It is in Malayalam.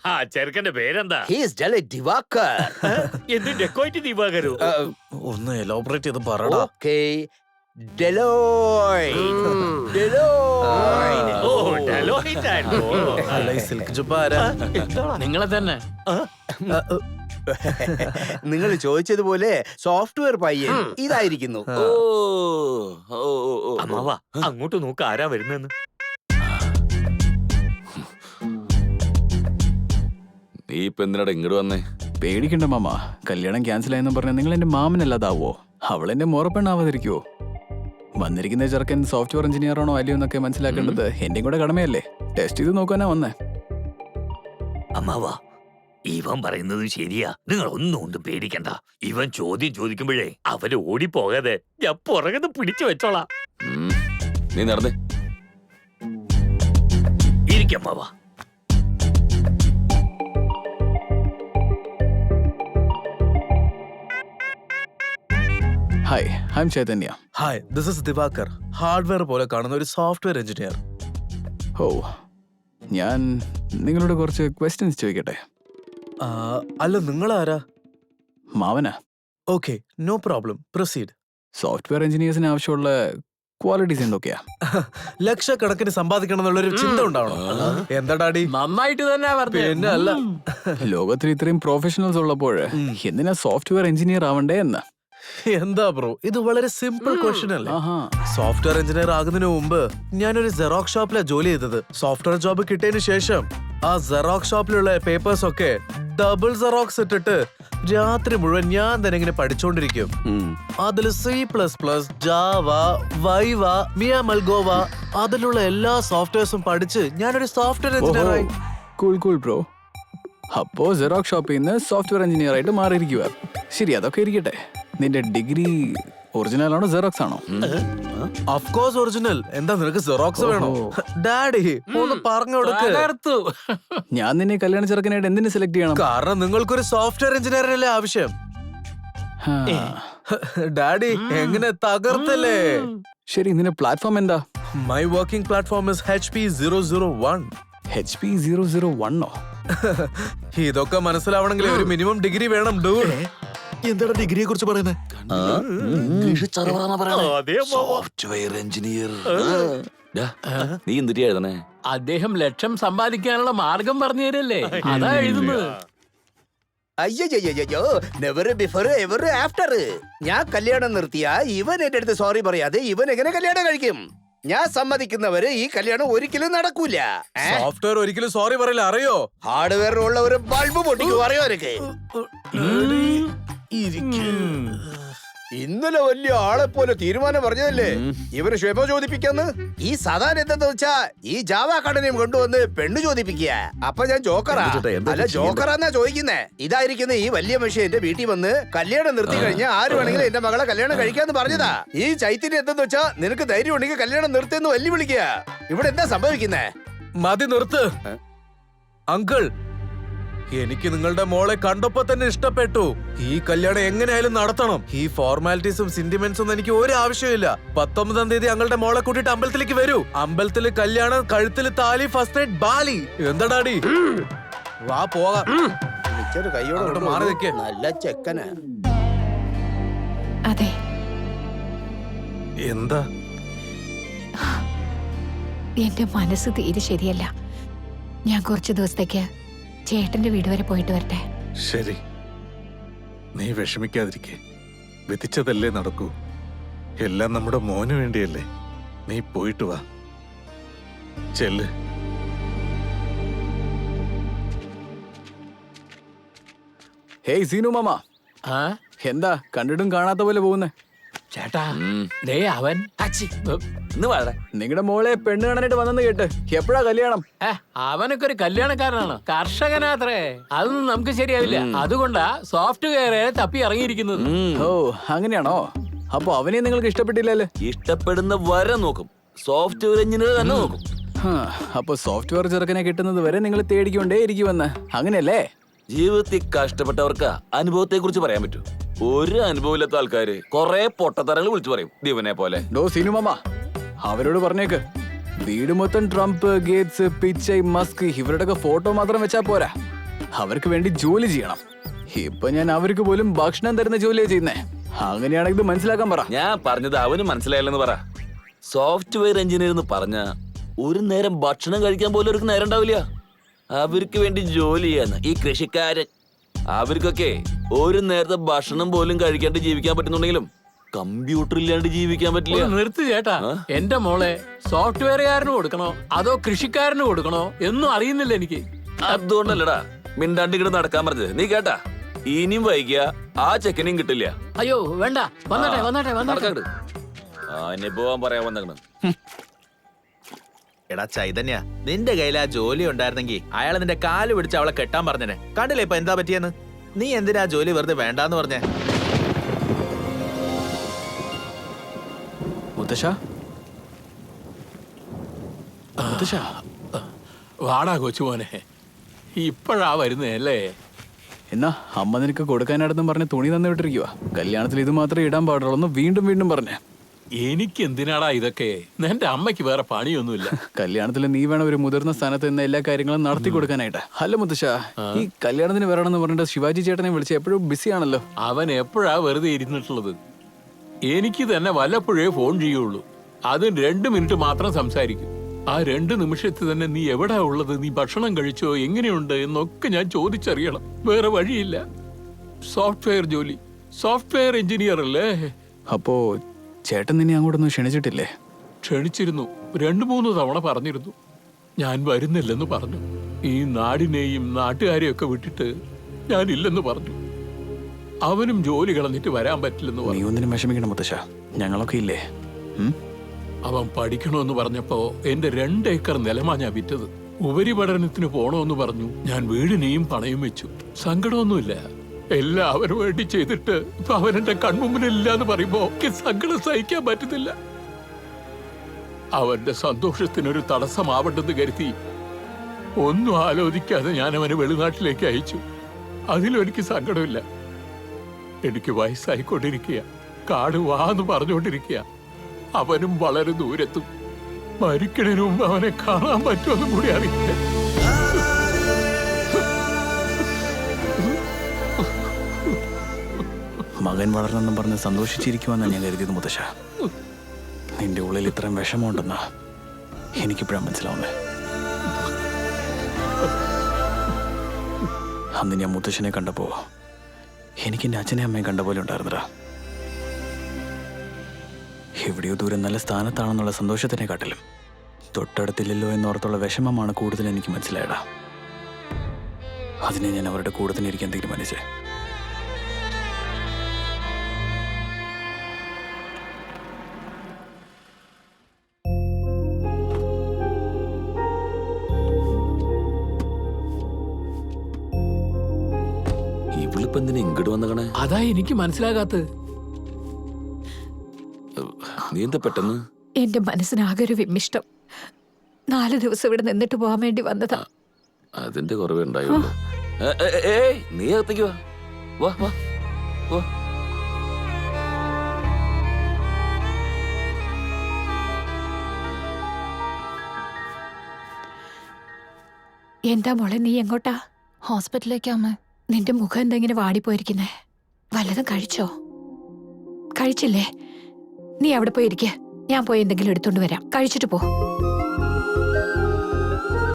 ആ ചെറുക്കന്റെ പേരെന്താ? He is Deloitte Divakar. എന്ത് ഡെക്കോയിറ്റ് ദിവാകരോ? ഒന്ന് എലോബറേറ്റ് ചെയ്ത് പറടാ. Okay. Deloitte. Deloitte. ഓ ഡെലോയിറ്റ് ആയിരുന്നു. അല്ല, ഈ സിൽക്ക് ജുബ്ബ ആരാ? നിങ്ങളെ തന്നെ. നിങ്ങൾ ചോദിച്ചതുപോലെ സോഫ്റ്റ്വെയർ പയ്യൻ ഇതായിരിക്കുന്നു. അമ്മാവാ അങ്ങോട്ട് നോക്ക് ആരാ വരുന്നെന്ന്. നീ ഇപ്പൊ എന്തിനാടാ ഇങ്ങോട്ട് വന്നേ? പേടിക്കണ്ട മാമ, കല്യാണം ക്യാൻസൽ ആയെന്ന് പറഞ്ഞ നിങ്ങൾ എന്റെ മാമനല്ലാതാവോ? അവളെന്റെ മോറപ്പെണ്ണാവാതിരിക്കുവോ? വന്നിരിക്കുന്ന ചെറുക്കൻ സോഫ്റ്റ്വെയർ എഞ്ചിനീയർ ആണോ അല്ലയോ എന്നൊക്കെ മനസ്സിലാക്കേണ്ടത് എന്റെയും കൂടെ കടമയല്ലേ. ടെസ്റ്റ് ചെയ്ത് നോക്കാനാ വന്നേ. അമ്മാവാ ഇവൻ പറയുന്നത് ശരിയാ, നിങ്ങൾ ഒന്നും പേടിക്കണ്ട. ഇവൻ ചോദ്യം ചോദിക്കുമ്പോഴേ അവര് ഓടിപ്പോകാതെ ഞാൻ പുറകെ പിടിച്ചു വെച്ചോളാം. നീ നടന്നേ. ഇരിക്കമ്മാവാ. Hi, I am Chaitanya. Hi, this is Divakar. Hardware പോലെ കാണുന്ന ഒരു സോഫ്റ്റ്വെയർ എഞ്ചിനീയർ. ഓ, ഞാൻ നിങ്ങളോട് കുറച്ച് ക്വസ്റ്റ്യൻസ് ചോദിക്കട്ടെ? അല്ല, നിങ്ങളാരാ? മാവനാ. Okay, no problem, proceed. Software എഞ്ചിനീയേഴ്സിന് ആവശ്യമുള്ള ക്വാളിറ്റീസ് എന്തൊക്കെയാ? ലക്ഷക്കണക്കിന് സമ്പാദിക്കണം എന്നുള്ളൊരു ചിന്ത ഉണ്ടാവണം. എന്താ ഡാഡി? നന്നായിട്ട് തന്നെ പിന്നെ അല്ല. ലോകത്തിൽ ഇത്രയും പ്രൊഫഷണൽസ് ഉള്ളപ്പോൾ എന്തിനാ സോഫ്റ്റ്വെയർ എഞ്ചിനീയർ ആവണ്ടേ എന്ന്? എന്താ ബ്രോ, ഇത് വളരെ സിമ്പിൾ ക്വസ്റ്റ്യൻ അല്ലേ? സോഫ്റ്റ്വെയർ എഞ്ചിനീയർ ആകുന്നതിന് മുമ്പ് ഞാനൊരു ജെറോക്സ് ഷോപ്പിലാണ് ജോലി ചെയ്തത്. സോഫ്റ്റ്വെയർ ജോബ് കിട്ടിയതിന് ശേഷം ആ ജെറോക്സ് ഷോപ്പിലുള്ള പേപ്പേഴ്സ് ഒക്കെ ഡബിൾ ജെറോക്സ് ഇട്ടിട്ട് രാത്രി മുഴുവൻ ഞാൻ തന്നെ ഇങ്ങനെ പഠിച്ചോണ്ടിരിക്കും. അതിൽ C++, ജാവ, വൈവ, മിയ മൽഗോവ, അതിലുള്ള എല്ലാ സോഫ്റ്റ്വെയർസും പഠിച്ച് ഞാനൊരു സോഫ്റ്റ്വെയർ എഞ്ചിനീയർ ആയി. Cool cool bro. അപ്പോ ജെറോക്സ് ഷോപ്പിൽ നിന്ന് സോഫ്റ്റ്വെയർ എഞ്ചിനീയർ ആയിട്ട് മാറിയിരിക്കുക. ശരി, അതൊക്കെ ഇരിക്കട്ടെ. നിന്റെ ഡിഗ്രി ഒറിജിനൽ ആണോ ജെറോക്സ് ആണോ? Of course original. എന്താ നിനക്ക് ജെറോക്സ് വേണോ? ഡാഡി ഒന്ന് പറഞ്ഞു കൊടുക്ക്. ഞാൻ നിന്നെ കല്യാണ ചെറുക്കനായിട്ട് എന്തിനു സെലക്ട് ചെയ്യണം? കാരണം നിങ്ങൾക്കൊരു സോഫ്റ്റ്വെയർ എഞ്ചിനീയറല്ലേ ആവശ്യം. ഡാഡി എങ്ങനെ തകർത്തല്ലേ? ശരി, നിന്റെ പ്ലാറ്റ്ഫോം എന്താ? My working platform is HP 001. HP 001ഓ? ഇതൊക്കെ മനസ്സിലാവണമെങ്കിൽ ഒരു മിനിമം ഡിഗ്രി വേണം ഡൂഡ്. എന്താണ് ഡിഗ്രിയെ കുറിച്ച് പറയുന്നത്? അതേ അമ്മാവാ. Software engineer. നീ എന്തിട്ട് എഴുതണേ? അദ്ദേഹം ലക്ഷം സമ്പാദിക്കാനുള്ള മാർഗം പറഞ്ഞു തരല്ലേ, അതാ എഴുതുന്നത്. അയ്യോ, നെവർ ബിഫോർ എവർ ആഫ്റ്റർ. ഞാൻ കല്യാണം നിർത്തിയ ഇവൻ എന്റെ അടുത്ത് സോറി പറയാതെ ഇവൻ എങ്ങനെ കല്യാണം കഴിക്കും? ഞാൻ സമ്മതിക്കുന്നവര് ഈ കല്യാണം ഒരിക്കലും നടക്കൂല. സോഫ്റ്റ്വെയർ ഒരിക്കലും സോറി പറയില്ല, അറിയോ? ഹാർഡ്വെയർ ഉള്ള ഒരു ബൾബ് പൊട്ടിക്കും, അറിയോ അവർക്ക്? ഇന്നലെ വലിയ ആളെ പോലെ തീരുമാനം പറഞ്ഞതല്ലേ ഇവന് ക്ഷമ ചോദിപ്പിക്കാന്ന്. ഈ സാധാരണ എന്താന്ന് വെച്ചാ ഈ ജാവ കടനെയും കൊണ്ടുവന്ന് പെണ്ണ് ചോദിപ്പിക്കുക. അപ്പൊ ഞാൻ ജോക്കറാ? അല്ല, ജോക്കറാന്നാ ചോദിക്കുന്നേ. ഇതായിരിക്കുന്ന ഈ വലിയ മനുഷ്യൻ എന്റെ വീട്ടിൽ വന്ന് കല്യാണം നിർത്തി കഴിഞ്ഞാൽ ആര് വേണമെങ്കിലും എന്റെ മകളെ കല്യാണം കഴിക്കാന്ന് പറഞ്ഞതാ. ഈ ചൈതന്യം എന്തെന്ന് വെച്ചാ നിനക്ക് ധൈര്യം ഉണ്ടെങ്കിൽ കല്യാണം നിർത്തിയെന്ന് വെല്ലുവിളിക്കുക. ഇവിടെ എന്താ സംഭവിക്കുന്നേ? മതി, നിർത്ത്. അങ്കിൾ, എനിക്ക് നിങ്ങളുടെ മോളെ കണ്ടപ്പോ തന്നെ ഇഷ്ടപ്പെട്ടു. ഈ കല്യാണം എങ്ങനെയായാലും നടത്തണം. ഈ ഫോർമാലിറ്റീസും സെന്റിമെന്റ്സും എനിക്ക് ഒരു ആവശ്യമില്ല. 19-ാം തീയതി ഞങ്ങളുടെ മോളെ കൂട്ടിട്ട് അമ്പലത്തിലേക്ക് വരൂ. അമ്പലത്തില് കല്യാണം, കഴുത്തില് താലി, ഫസ്റ്റ് നൈറ്റ് ബാലി. എന്താ ഡാഡി? വാ പോകാം. കൈയോട് മാറി നിൽക്കേ. നല്ല ചെക്കനാ. അതെ, എന്താ? എന്റെ മനസ്സ് തീരെ ശരിയല്ല. ഞാൻ കുറച്ച് ദിവസത്തേക്ക് ചേട്ടന്റെ വീട് വരെ പോയിട്ട് വരട്ടെ. ശരി, നീ വിഷമിക്കാതിരിക്കെ. വിധിച്ചതല്ലേ നടക്കൂ. എല്ലാം നമ്മുടെ മോന് വേണ്ടിയല്ലേ. നീ പോയിട്ട് വാ, ചെല്ല്. ഹേയ് സീനു മാമ, എന്താ കണ്ടിട്ടും കാണാത്ത പോലെ പോകുന്നേ? ചേട്ടാ, ദേ അവൻ. ഇന്ന് വാഴ നിങ്ങളുടെ മോളെ പെണ്ണ് കാണാനായിട്ട് വന്നെന്ന് കേട്ട്. എപ്പോഴാ കല്യാണം? അവനൊക്കെ ഒരു കല്യാണക്കാരനാണ്, കർഷകനാത്രേ. അതൊന്നും നമുക്ക് ശരിയാവില്ല. അതുകൊണ്ടാ സോഫ്റ്റ്വെയറെ തപ്പി ഇറങ്ങിയിരിക്കുന്നത്. ഓ, അങ്ങനെയാണോ? അപ്പൊ അവനെ നിങ്ങൾക്ക് ഇഷ്ടപ്പെട്ടില്ലല്ലേ? ഇഷ്ടപ്പെടുന്ന വരെ നോക്കും. സോഫ്റ്റ്വെയർ എഞ്ചിനീയർ തന്നെ നോക്കും. അപ്പൊ സോഫ്റ്റ്വെയർ ചെറുക്കനെ കിട്ടുന്നത് വരെ നിങ്ങൾ തേടിക്കൊണ്ടേ ഇരിക്കുമെന്ന്, അങ്ങനെയല്ലേ? ജീവിതത്തിൽ കഷ്ടപ്പെട്ടവർക്ക് അനുഭവത്തെ കുറിച്ച് പറയാൻ പറ്റൂ. ഒരു അനുഭവമില്ലാത്ത ആൾക്കാര് കൊറേ പൊട്ടത്തരങ്ങൾ വിളിച്ചു പറയും ദിവനെ പോലെ. ഡോ സീനു മാമ, അവരോട് പറഞ്ഞേക്ക് വീട് മൊത്തം ട്രംപ്, ഗേറ്റ്സ്, പിച്ചൈ, മസ്ക് ഇവരുടെയൊക്കെ ഫോട്ടോ മാത്രം വെച്ചാ പോരാ. അവർക്ക് വേണ്ടി ജോലി ചെയ്യണം. ഇപ്പൊ ഞാൻ അവർക്ക് പോലും ഭക്ഷണം തരുന്ന ജോലിയാ ചെയ്യുന്നേ. അങ്ങനെയാണെങ്കിൽ ഇത് മനസ്സിലാക്കാൻ പറ. ഞാൻ പറഞ്ഞത് അവന് മനസ്സിലായില്ലെന്ന് പറ. സോഫ്റ്റ്വെയർ എഞ്ചിനീയർ എന്ന് പറഞ്ഞ ഒരു നേരം ഭക്ഷണം കഴിക്കാൻ പോലും അവർക്ക് നേരം ഉണ്ടാവില്ല. അവർക്ക് വേണ്ടി ജോലി ചെയ്യാന്ന് ഈ കൃഷിക്കാരൻ. അവർക്കൊക്കെ ഒരു നേരത്തെ ഭക്ഷണം പോലും കഴിക്കാണ്ട് ജീവിക്കാൻ പറ്റുന്നുണ്ടെങ്കിലും കമ്പ്യൂട്ടർ ഇല്ലാണ്ട് ജീവിക്കാൻ പറ്റില്ല. നിർത്തി ചേട്ടാ. എന്റെ മോളെ സോഫ്റ്റ്വെയറുകാരന് കൊടുക്കണോ അതോ കൃഷിക്കാരന് കൊടുക്കണോ എന്നും അറിയുന്നില്ല എനിക്ക്. അതുകൊണ്ടല്ലടാ മിണ്ടാണ്ട് ഇങ്ങോട്ട് നടക്കാൻ പറഞ്ഞത്. നീ കേട്ടാ, ഇനിയും വൈകിയ ആ ചെക്കനെയും കിട്ടില്ല. അയ്യോ വേണ്ട, വന്നട്ടെ വന്നട്ടെ വന്നട്ടെ. നടക്കണ്ട് അനുഭവം പറയാൻ വന്നേക്കണം. എടാ ചൈതന്യ, നിന്റെ കയ്യിൽ ആ ജോലി ഉണ്ടായിരുന്നെങ്കിൽ അയാൾ നിന്റെ കാല് പിടിച്ച് അവളെ കെട്ടാൻ പറഞ്ഞനെ. കണ്ടില്ലേ ഇപ്പൊ എന്താ പറ്റിയെന്ന്? നീ എന്തിനാ ആ ജോലി വെറുതെ വേണ്ടാന്ന് പറഞ്ഞേ? മുത്തശ്ശ, മുത്തശ്ശ, വാടാ കൊച്ചുമോനെ, ഇപ്പഴാ വരുന്നേ അല്ലേ? എന്നാ അമ്മ നിനക്ക് കൊടുക്കാനായിട്ടെന്നും പറഞ്ഞ് തുണി തന്നു വിട്ടിരിക്കുക. കല്യാണത്തിൽ ഇത് മാത്രമേ ഇടാൻ പാടുള്ളൂ വീണ്ടും വീണ്ടും പറഞ്ഞേ. എനിക്ക് എന്തിനാടാ ഇതൊക്കെ? എന്റെ അമ്മയ്ക്ക് വേറെ പണിയൊന്നുമില്ല. കല്യാണത്തിൽ നീ വേണം ഒരു മുതിർന്ന സ്ഥാനത്ത് നിന്ന് എല്ലാ കാര്യങ്ങളും നടത്തി കൊടുക്കാനായിട്ട്. അല്ല മുത്തശ്ശ, ഈ കല്യാണത്തിന് വരണമെന്ന് പറഞ്ഞിട്ട് ശിവാജി ചേട്ടനെ വിളിച്ച് എപ്പോഴും ബിസി ആണല്ലോ. അവൻ എപ്പോഴാ വെറുതെ ഇരുന്നിട്ടുള്ളത്? എനിക്ക് തന്നെ വല്ലപ്പോഴേ ഫോൺ ചെയ്യുള്ളൂ. അതും 2 മിനിറ്റ് മാത്രം സംസാരിക്കും. ആ 2 നിമിഷത്തിൽ തന്നെ നീ എവിടാ ഉള്ളത്, നീ ഭക്ഷണം കഴിച്ചോ, എങ്ങനെയുണ്ട് എന്നൊക്കെ ഞാൻ ചോദിച്ചറിയണം. വേറെ വഴിയില്ല. സോഫ്റ്റ്വെയർ ജോലി, സോഫ്റ്റ്വെയർ എഞ്ചിനീയർ അല്ലേ? അപ്പോ ചേട്ടൻ നിന്നെ അങ്ങോട്ടൊന്നും ക്ഷണിച്ചിട്ടില്ലേ? ക്ഷണിച്ചിരുന്നു. 2-3 തവണ പറഞ്ഞിരുന്നു. ഞാൻ വരുന്നില്ലെന്ന് പറഞ്ഞു. ഈ നാടിനെയും നാട്ടുകാരെയും ഒക്കെ വിട്ടിട്ട് ഞാൻ ഇല്ലെന്ന് പറഞ്ഞു. അവനും ജോലി കളഞ്ഞിട്ട് വരാൻ പറ്റില്ലെന്ന് നീ പറഞ്ഞു. ഒന്നിനും വിഷമിക്കണം മുത്തശ്ശ, ഞങ്ങളൊക്കെ ഇല്ലേ? അവൻ പഠിക്കണമെന്ന് പറഞ്ഞപ്പോ എന്റെ 2 ഏക്കർ നിലമാ ഞാൻ വിറ്റത്. ഉപരിപഠനത്തിന് പോണോന്ന് പറഞ്ഞു. ഞാൻ വീടിനെയും പണയം വെച്ചു. സങ്കടമൊന്നുമില്ല. എല്ലാം അവന് വേണ്ടി ചെയ്തിട്ട് ഇപ്പൊ അവൻ എന്റെ കൺമുമ്പിലില്ല എന്ന് പറയുമ്പോ എനിക്ക് സങ്കടം സഹിക്കാൻ പറ്റുന്നില്ല. അവന്റെ സന്തോഷത്തിനൊരു തടസ്സമാവണ്ടെന്ന് കരുതി ഒന്നും ആലോചിക്കാതെ ഞാൻ അവനെ വെളിനാട്ടിലേക്ക് അയച്ചു. അതിലും എനിക്ക് സങ്കടമില്ല. എനിക്ക് വയസ്സായിക്കൊണ്ടിരിക്കുക. കാട് വാന്ന് പറഞ്ഞുകൊണ്ടിരിക്കുക. അവനും വളരെ ദൂരത്തും. മരിക്കണതിന് മുമ്പ് അവനെ കാണാൻ പറ്റുമെന്നും കൂടി അറിയില്ല. മകൻ വളർന്നെന്നും പറഞ്ഞ് സന്തോഷിച്ചിരിക്കുമെന്നാണ് ഞാൻ കരുതിയത് മുത്തശ്ശ. നിന്റെ ഉള്ളിൽ ഇത്രയും വിഷമമുണ്ടെന്നാ എനിക്കിപ്പോഴാണ് മനസ്സിലാവുന്നത്. അന്ന് ഞാൻ മുത്തശ്ശനെ കണ്ടപ്പോ എനിക്ക് എൻ്റെ അച്ഛനെ അമ്മയെ കണ്ട പോലെ ഉണ്ടായിരുന്നടാ. എവിടെയോ ദൂരം നല്ല സ്ഥാനത്താണെന്നുള്ള സന്തോഷത്തിനെ കാട്ടിലും തൊട്ടടുത്തില്ലല്ലോ എന്നോർത്തുള്ള വിഷമമാണ് കൂടുതൽ എനിക്ക് മനസ്സിലായടാ. അതിനെ ഞാൻ അവരുടെ കൂടെ തന്നെ ഇരിക്കാൻ തീരുമാനിച്ചേ. ഇവളിപ്പോ എന്തിനാ ഇങ്ങോട്ട് വന്നേക്കണേ? അതാ എനിക്ക് മനസ്സിലാകാത്തത്. നീ എന്താ പെട്ടെന്ന്? എന്റെ മനസ്സിനാകെ ഒരു വിമ്മിഷ്ടം. 4 ദിവസം ഇവിടെ നിന്നിട്ട് പോകാൻ വേണ്ടി വന്നതാ. അതിന്റെ കുറവേ ഉണ്ടായുള്ളൂ. ഏയ് നീ അകത്തേക്ക് വാ. വാ വാ വാ. എന്താ മോളെ, നീ എങ്ങോട്ടാ? ഹോസ്പിറ്റലിലേക്ക് അമ്മ. നിന്റെ മുഖം എന്താ ഇങ്ങനെ വാടിപ്പോയിരിക്കുന്നേ? വല്ലതും കഴിച്ചോ? കഴിച്ചില്ലേ? നീ അവിടെ പോയിരിക്ക, ഞാൻ പോയി എന്തെങ്കിലും എടുത്തോണ്ട് വരാം. കഴിച്ചിട്ട് പോ.